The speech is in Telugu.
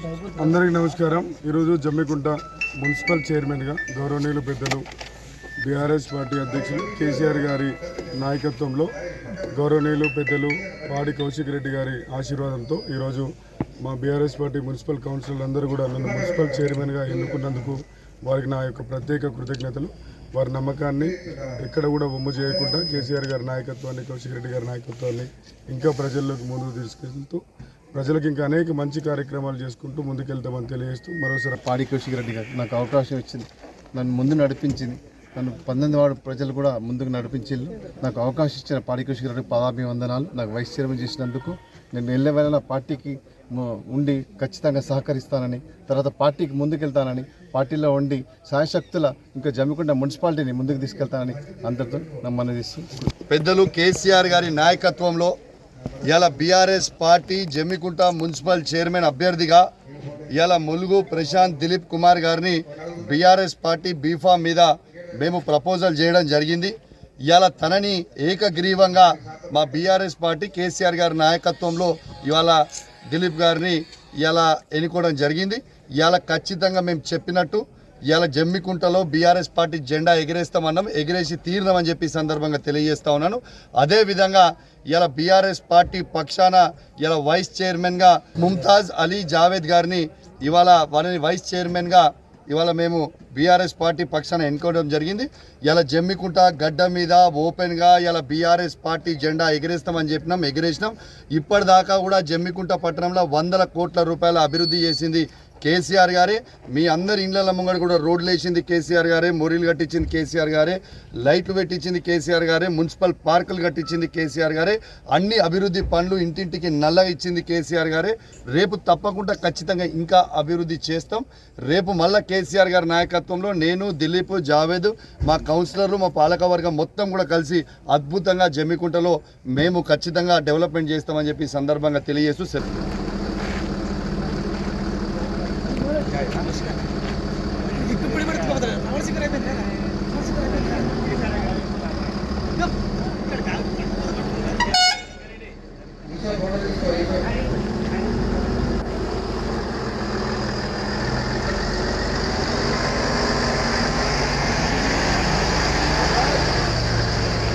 అందరికీ నమస్కారం। ఈరోజు జమ్మికుంట మున్సిపల్ చైర్మన్గా గౌరవనీయులు పెద్దలు బీఆర్ఎస్ పార్టీ అధ్యక్షులు కేసీఆర్ గారి నాయకత్వంలో గౌరవనీయులు పెద్దలు పాడి కౌశిక్ రెడ్డి గారి ఆశీర్వాదంతో ఈరోజు మా బీఆర్ఎస్ పార్టీ మున్సిపల్ కౌన్సిలర్లు అందరూ కూడా నన్ను మున్సిపల్ చైర్మన్గా ఎన్నుకున్నందుకు వారికి నా యొక్క ప్రత్యేక కృతజ్ఞతలు। వారి నమ్మకాన్ని ఎక్కడ కూడా వమ్ము చేయకుండా కేసీఆర్ గారి నాయకత్వాన్ని, కౌశిక్ రెడ్డి గారి నాయకత్వాన్ని ఇంకా ప్రజల్లోకి ముందుకు తీసుకెళ్తూ ప్రజలకు ఇంకా అనేక మంచి కార్యక్రమాలు చేసుకుంటూ ముందుకెళ్తామని తెలియజేస్తూ మరోసారి పాడి కౌశిక్ రెడ్డి గారు నాకు అవకాశం ఇచ్చింది, నన్ను ముందు నడిపించింది, నన్ను 19 వార్డు ప్రజలు కూడా ముందుకు నడిపించింది। నాకు అవకాశం ఇచ్చిన పాడి కౌశిక్ రెడ్డి పాదాభివందనాలు। నాకు వైస్ చైర్మన్ చేసినందుకు నేను వెళ్ళేవేళ పార్టీకి ఉండి ఖచ్చితంగా సహకరిస్తానని, తర్వాత పార్టీకి ముందుకెళ్తానని, పార్టీలో ఉండి సాయశక్తుల ఇంకా జమ్మికుంట మున్సిపాలిటీని ముందుకు తీసుకెళ్తానని అందరితో మనదిస్తూ పెద్దలు కేసీఆర్ గారి నాయకత్వంలో ఇలా BRS party Jammikunta municipal chairman అభ్యర్థిగా ఇలా ములుగు ప్రశాంత్ దిలీప్ కుమార్ గారిని బీఆర్ఎస్ పార్టీ బీఫామ్ మీద మేము ప్రపోజల్ చేయడం జరిగింది। ఇవాళ తనని ఏకగ్రీవంగా మా బీఆర్ఎస్ పార్టీ కేసీఆర్ గారి నాయకత్వంలో ఇవాళ దిలీప్ గారిని ఇలా ఎన్నుకోవడం జరిగింది। ఇవాళ ఖచ్చితంగా మేము చెప్పినట్టు ఇవాళ జమ్మికుంటలో బీఆర్ఎస్ పార్టీ జెండా ఎగిరేస్తామన్నాం, ఎగిరేసి తీరుదామని చెప్పి సందర్భంగా తెలియజేస్తా ఉన్నాను। అదేవిధంగా ఇలా బీఆర్ఎస్ పార్టీ పక్షాన ఇలా వైస్ చైర్మన్గా ముంతాజ్ అలీ జావేద్ గారిని ఇవాళ వారిని వైస్ చైర్మన్గా ఇవాళ మేము బీఆర్ఎస్ పార్టీ పక్షాన ఎన్నుకోవడం జరిగింది। ఇలా జమ్మికుంట గడ్డ మీద ఓపెన్గా ఇలా బీఆర్ఎస్ పార్టీ జెండా ఎగిరేస్తామని చెప్పినాం, ఎగిరేసినాం। ఇప్పటిదాకా కూడా జమ్మికుంట పట్టణంలో 100 కోట్ల రూపాయల అభివృద్ధి చేసింది కేసీఆర్ గారే। మీ అందరి ఇండ్ల ముంగడ కూడా రోడ్లు వేసింది కేసీఆర్ గారే, మొరీలు కట్టించింది కేసీఆర్ గారే, లైట్లు పెట్టించింది కేసీఆర్ గారే, మున్సిపల్ పార్కులు కట్టించింది కేసీఆర్ గారే, అన్ని అభివృద్ధి పనులు ఇంటింటికి నల్లగా ఇచ్చింది కేసీఆర్ గారే। రేపు తప్పకుండా ఖచ్చితంగా ఇంకా అభివృద్ధి చేస్తాం। రేపు మళ్ళీ కేసీఆర్ గారి నాయకత్వంలో నేను, దిలీప్, జావేద్, మా కౌన్సిలర్లు, మా పాలకవర్గం మొత్తం కూడా కలిసి అద్భుతంగా జమ్మికుంటలో మేము ఖచ్చితంగా డెవలప్మెంట్ చేస్తామని చెప్పి సందర్భంగా తెలియజేస్తూ